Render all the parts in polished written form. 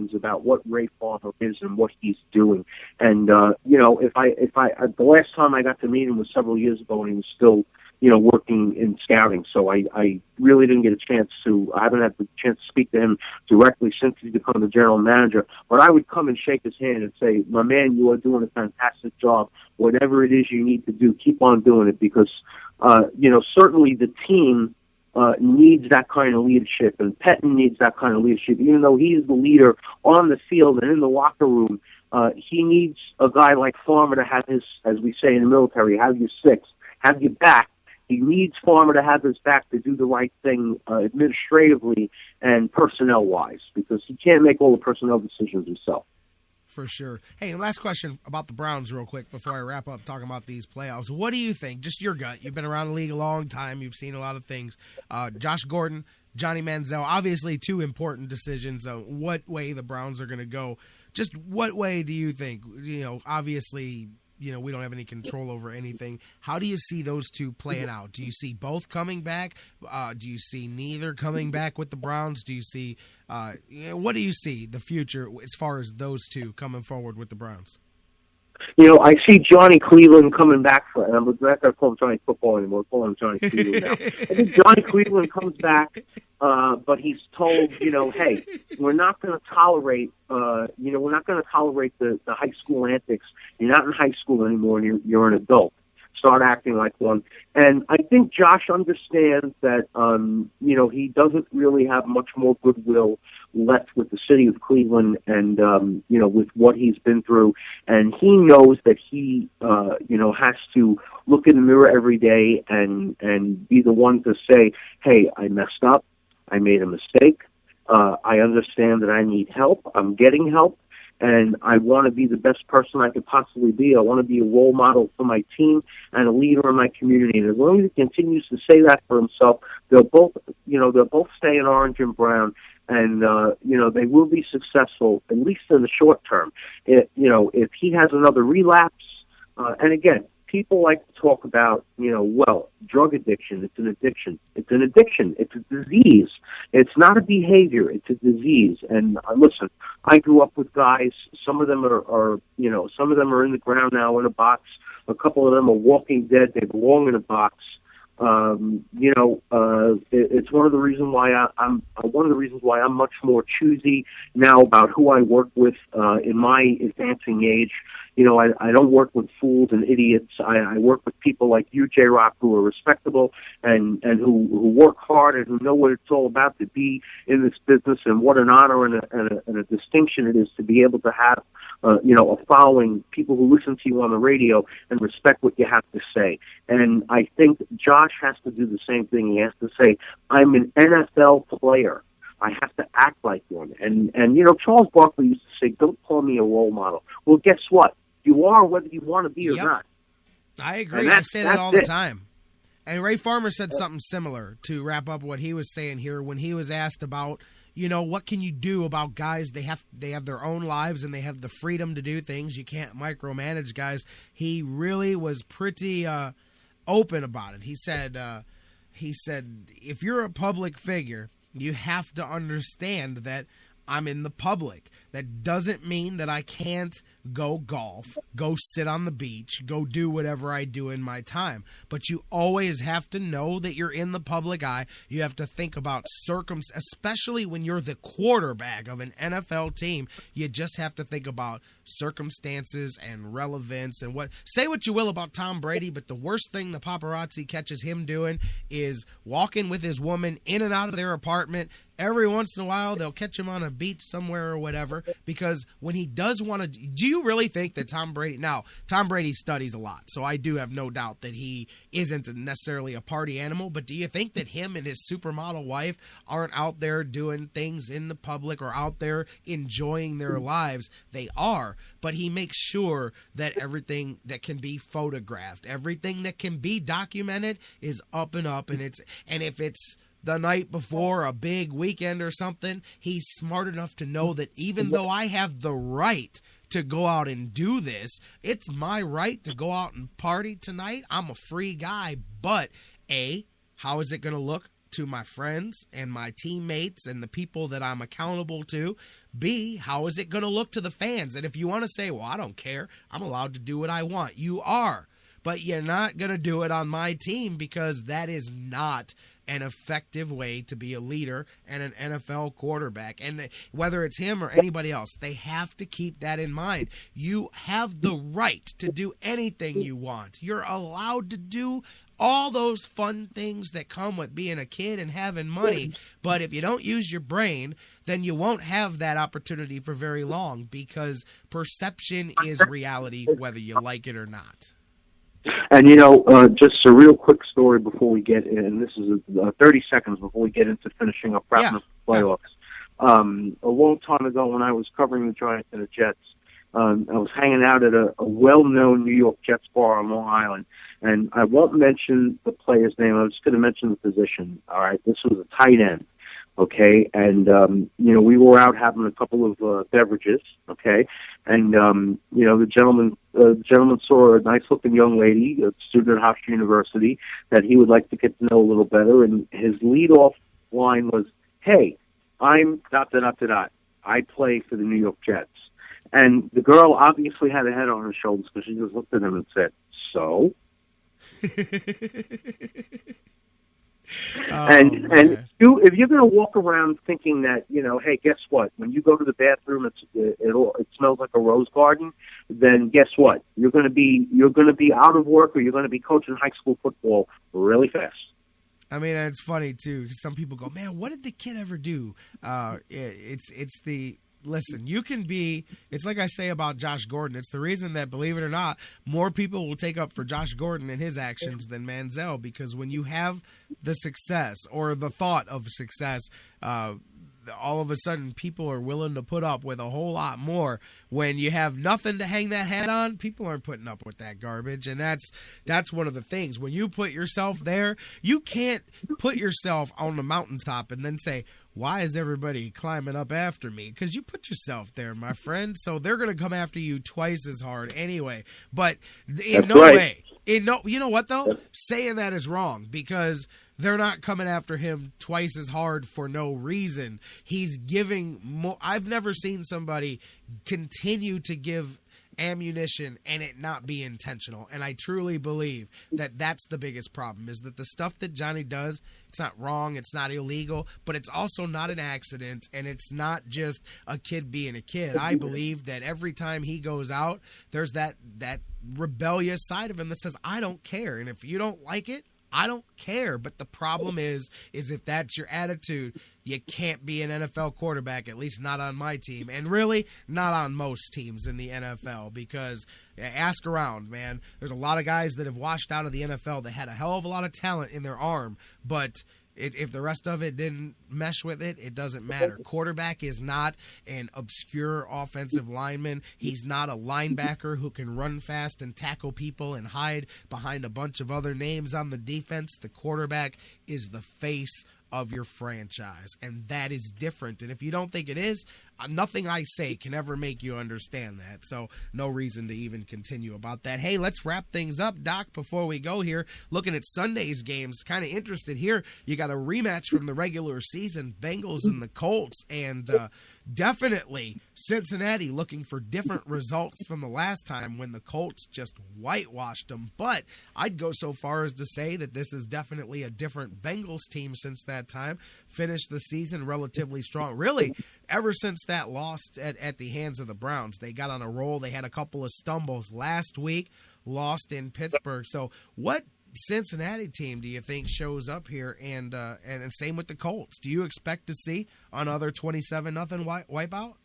Plagens about what Ray Farmer is and what he's doing. And if the last time I got to meet him was several years ago, and he was still working in scouting. So I really didn't get a chance to. I haven't had the chance to speak to him directly since he's become the general manager. But I would come and shake his hand and say, "My man, you are doing a fantastic job. Whatever it is you need to do, keep on doing it, because certainly the team needs that kind of leadership, and Pettine needs that kind of leadership. Even though he is the leader on the field and in the locker room, he needs a guy like Farmer to have his, as we say in the military, have your six, have your back." He needs Farmer to have his back to do the right thing administratively and personnel-wise, because he can't make all the personnel decisions himself. For sure. Hey, last question about the Browns real quick before I wrap up talking about these playoffs. What do you think? Just your gut. You've been around the league a long time. You've seen a lot of things. Josh Gordon, Johnny Manziel, obviously two important decisions on what way the Browns are going to go. Just what way do you think? Obviously, we don't have any control over anything. How do you see those two playing out? Do you see both coming back? Do you see neither coming back with the Browns? Do you see what do you see the future as far as those two coming forward with the Browns? I see Johnny Cleveland coming back and I'm not going to call him Johnny Football anymore. We'll call him Johnny Cleveland now. I think Johnny Cleveland comes back, but he's told, hey, we're not going to tolerate, we're not going to tolerate the high school antics. You're not in high school anymore, and you're an adult. Start acting like one. And I think Josh understands that, he doesn't really have much more goodwill left with the city of Cleveland and, with what he's been through. And he knows that he, has to look in the mirror every day and be the one to say, hey, I messed up. I made a mistake. I understand that I need help. I'm getting help. And I want to be the best person I could possibly be. I want to be a role model for my team and a leader in my community. And as long as he continues to say that for himself, they'll both stay in orange and brown. And, they will be successful, at least in the short term. If he has another relapse, and again, people like to talk about, drug addiction. It's an addiction. It's an addiction. It's a disease. It's not a behavior. It's a disease. And listen, I grew up with guys. Some of them are some of them are in the ground now in a box. A couple of them are walking dead. They belong in a box. It's one of the reasons why I'm much more choosy now about who I work with in my advancing age. I don't work with fools and idiots. I work with people like you, J-Rock, who are respectable and who work hard and who know what it's all about to be in this business, and what an honor and a distinction it is to be able to have, a following, people who listen to you on the radio and respect what you have to say. And I think Josh has to do the same thing. He has to say, I'm an NFL player. I have to act like one. And Charles Barkley used to say, don't call me a role model. Well, guess what? You are, whether you want to be or not. I agree. I say that all the time. And Ray Farmer said something similar to wrap up what he was saying here when he was asked about, what can you do about guys? They have their own lives and they have the freedom to do things. You can't micromanage guys. He really was pretty open about it. He said, if you're a public figure, you have to understand that I'm in the public. That doesn't mean that I can't go golf, go sit on the beach, go do whatever I do in my time. But you always have to know that you're in the public eye. You have to think about especially when you're the quarterback of an NFL team. You just have to think about circumstances and relevance and say what you will about Tom Brady, but the worst thing the paparazzi catches him doing is walking with his woman in and out of their apartment. Every once in a while, they'll catch him on a beach somewhere or whatever, because when he does want to, do you really think that Tom Brady studies a lot, so I do have no doubt that he isn't necessarily a party animal, but do you think that him and his supermodel wife aren't out there doing things in the public or out there enjoying their lives? They are, but he makes sure that everything that can be photographed, everything that can be documented is up, and if it's the night before a big weekend or something, he's smart enough to know that even though I have the right to go out and do this, it's my right to go out and party tonight. I'm a free guy, but how is it going to look to my friends and my teammates and the people that I'm accountable to? B, how is it going to look to the fans? And if you want to say, well, I don't care, I'm allowed to do what I want, you are. But you're not going to do it on my team, because that is not an effective way to be a leader and an NFL quarterback. And whether it's him or anybody else, they have to keep that in mind. You have the right to do anything you want. You're allowed to do all those fun things that come with being a kid and having money. But if you don't use your brain, then you won't have that opportunity for very long, because perception is reality, whether you like it or not. And, just a real quick story before we get in. This is 30 seconds before we get into finishing up wrapping up the playoffs. A long time ago, when I was covering the Giants and the Jets, I was hanging out at a well-known New York Jets bar on Long Island. And I won't mention the player's name. I'm just going to mention the position. All right, this was a tight end. Okay, and we were out having a couple of beverages. Okay, and the gentleman saw a nice-looking young lady, a student at Hofstra University, that he would like to get to know a little better. And his lead-off line was, "Hey, I'm ... I play for the New York Jets." And the girl obviously had a head on her shoulders, because she just looked at him and said, "So?" If you're going to walk around thinking that, hey, guess what? When you go to the bathroom, it smells like a rose garden. Then guess what? You're going to be out of work, or you're going to be coaching high school football really fast. I mean, it's funny too. Some people go, "Man, what did the kid ever do?" Listen, you can be, it's like I say about Josh Gordon. It's the reason that, believe it or not, more people will take up for Josh Gordon and his actions than Manziel, because when you have the success or the thought of success, all of a sudden people are willing to put up with a whole lot more. When you have nothing to hang that hat on, people aren't putting up with that garbage. And that's one of the things. When you put yourself there, you can't put yourself on the mountaintop and then say, "Why is everybody climbing up after me?" Because you put yourself there, my friend. So they're going to come after you twice as hard anyway. But in no way. You know what, though? Saying that is wrong, because they're not coming after him twice as hard for no reason. He's giving more. I've never seen somebody continue to give ammunition and it not be intentional. And I truly believe that that's the biggest problem, is that the stuff that Johnny does, it's not wrong, it's not illegal, but it's also not an accident, and it's not just a kid being a kid. I believe that every time he goes out, there's that rebellious side of him that says, "I don't care, and if you don't like it, I don't care." But the problem is if that's your attitude, you can't be an NFL quarterback, at least not on my team, and really not on most teams in the NFL, because ask around, man. There's a lot of guys that have washed out of the NFL that had a hell of a lot of talent in their arm, but if the rest of it didn't mesh with it, it doesn't matter. Quarterback is not an obscure offensive lineman. He's not a linebacker who can run fast and tackle people and hide behind a bunch of other names on the defense. The quarterback is the face of your franchise, and that is different. And if you don't think it is, nothing I say can ever make you understand that. So no reason to even continue about that. Hey, let's wrap things up, Doc, before we go here. Looking at Sunday's games, kind of interested here. You got a rematch from the regular season, Bengals and the Colts, and definitely Cincinnati looking for different results from the last time when the Colts just whitewashed them. But I'd go so far as to say that this is definitely a different Bengals team since that time. Finished the season relatively strong. Really, ever since that loss at the hands of the Browns, they got on a roll. They had a couple of stumbles last week, lost in Pittsburgh. So what Cincinnati team do you think shows up here? And same with the Colts. Do you expect to see another 27-0 wipeout?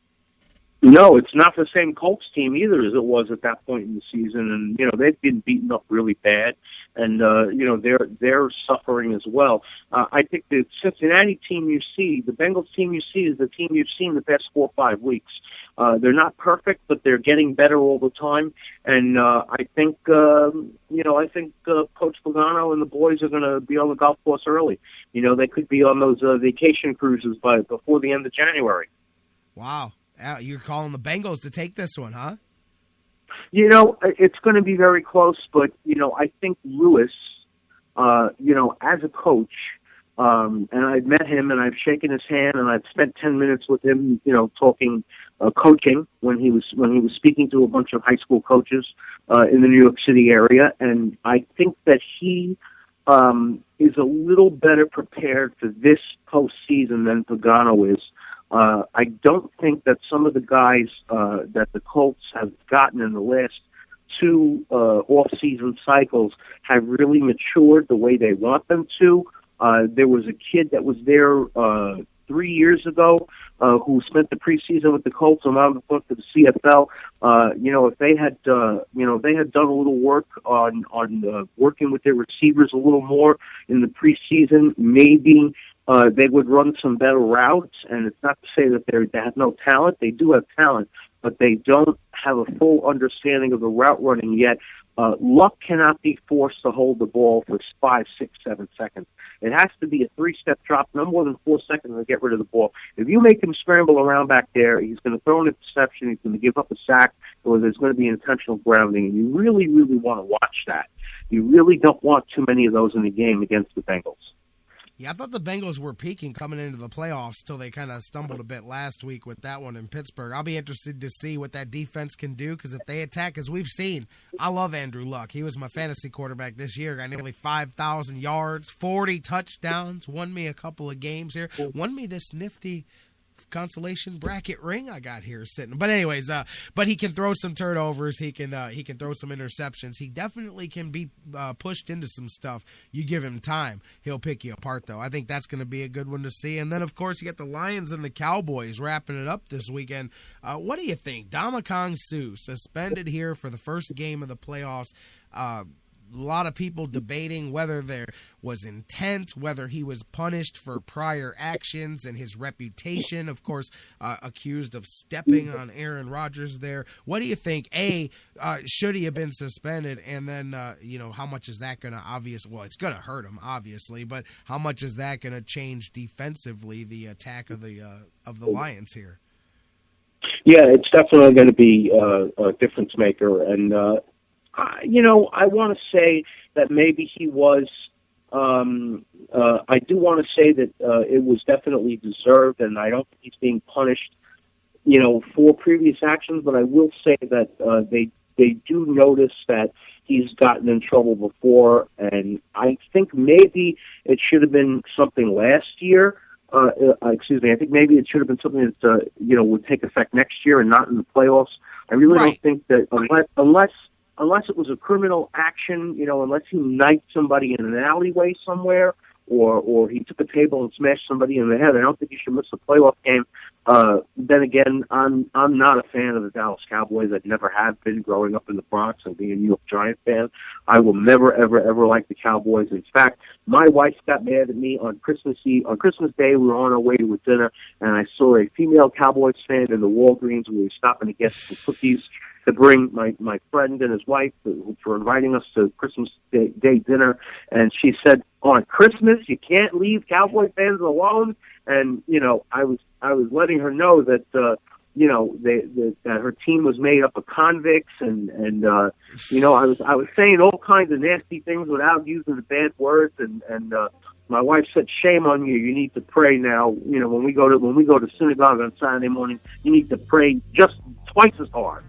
No, it's not the same Colts team either as it was at that point in the season, and they've been beaten up really bad, and they're suffering as well. I think the Cincinnati team you see, the Bengals team you see, is the team you've seen the past 4 or 5 weeks. They're not perfect, but they're getting better all the time, and I think Coach Pagano and the boys are going to be on the golf course early. They could be on those vacation cruises before the end of January. Wow. You're calling the Bengals to take this one, huh? It's going to be very close, but, I think Lewis, as a coach, And I've met him, and I've shaken his hand, and I've spent 10 minutes with him, talking coaching when he was speaking to a bunch of high school coaches in the New York City area. And I think that he is a little better prepared for this postseason than Pagano is. I don't think that some of the guys that the Colts have gotten in the last two off-season cycles have really matured the way they want them to. There was a kid that was there 3 years ago who spent the preseason with the Colts and wound up to the CFL. If they had done a little work on working with their receivers a little more in the preseason, maybe they would run some better routes. And it's not to say that they have no talent. They do have talent, but they don't have a full understanding of the route running yet. Luck cannot be forced to hold the ball for 5, 6, 7 seconds. It has to be a 3-step drop, no more than 4 seconds to get rid of the ball. If you make him scramble around back there, he's going to throw an interception, he's going to give up a sack, or there's going to be intentional grounding. And you really, really want to watch that. You really don't want too many of those in the game against the Bengals. Yeah, I thought the Bengals were peaking coming into the playoffs till they kind of stumbled a bit last week with that one in Pittsburgh. I'll be interested to see what that defense can do because if they attack, as we've seen, I love Andrew Luck. He was my fantasy quarterback this year. Got nearly 5,000 yards, 40 touchdowns, won me a couple of games here, won me this nifty consolation bracket ring I got here sitting. But anyways, but he can throw some turnovers. He can throw some interceptions. He definitely can be pushed into some stuff. You give him time, he'll pick you apart, though. I think that's going to be a good one to see. And then, of course, you got the Lions and the Cowboys wrapping it up this weekend. What do you think? Ndamukong Suh suspended here for the first game of the playoffs. A lot of people debating whether there was intent, whether he was punished for prior actions and his reputation, of course, accused of stepping on Aaron Rodgers there. What do you think? Should he have been suspended? And then, how much is that going to well, it's going to hurt him, obviously, but how much is that going to change defensively the attack of the Lions here? Yeah, it's definitely going to be a difference maker. And, I want to say that maybe he was, I do want to say that it was definitely deserved, and I don't think he's being punished, for previous actions, but I will say that they do notice that he's gotten in trouble before, and I think maybe it should have been something last year. I think maybe it should have been something that, would take effect next year and not in the playoffs. I really don't think that unless it was a criminal action, unless he knifed somebody in an alleyway somewhere or he took a table and smashed somebody in the head, I don't think he should miss the playoff game. Then again, I'm not a fan of the Dallas Cowboys. I never have been growing up in the Bronx and being a New York Giant fan. I will never, ever, ever like the Cowboys. In fact, my wife got mad at me on Christmas Eve. On Christmas Day, we were on our way to a dinner, and I saw a female Cowboys fan in the Walgreens. We were stopping to get some cookies to bring my friend and his wife for inviting us to Christmas Day dinner. And she said, on Christmas, you can't leave Cowboy fans alone. And, I was letting her know that, that her team was made up of convicts and I was saying all kinds of nasty things without using the bad words. And my wife said, shame on you. You need to pray now. When we go to synagogue on Saturday morning, you need to pray just twice as hard.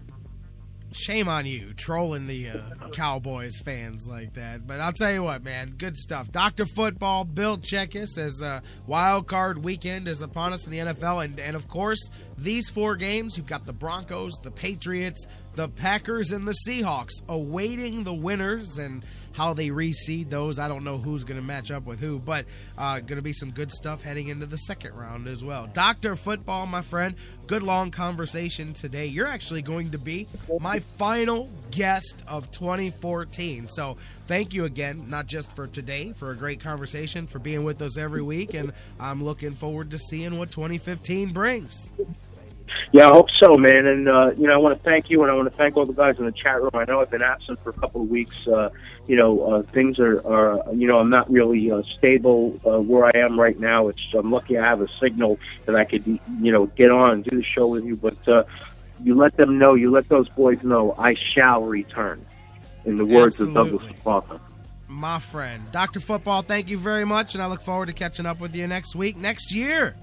Shame on you, trolling the Cowboys fans like that. But I'll tell you what, man, good stuff. Dr. Football, Bill Checkus, as wild card weekend is upon us in the NFL. And of course, these 4 games, you've got the Broncos, the Patriots, the Packers, and the Seahawks awaiting the winners and how they reseed those. I don't know who's going to match up with who, but going to be some good stuff heading into the second round as well. Dr. Football, my friend, good long conversation today. You're actually going to be my final guest of 2014. So thank you again, not just for today, for a great conversation, for being with us every week, and I'm looking forward to seeing what 2015 brings. Yeah, I hope so, man. And, I want to thank you, and I want to thank all the guys in the chat room. I know I've been absent for a couple of weeks. Things are I'm not really stable where I am right now. I'm lucky I have a signal that I could, get on and do the show with you. But you let them know, you let those boys know, I shall return, in the words of Douglas MacArthur. My friend. Dr. Football, thank you very much, and I look forward to catching up with you next week, next year.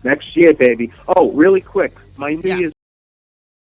Next year, baby. Oh, really quick. My New Year's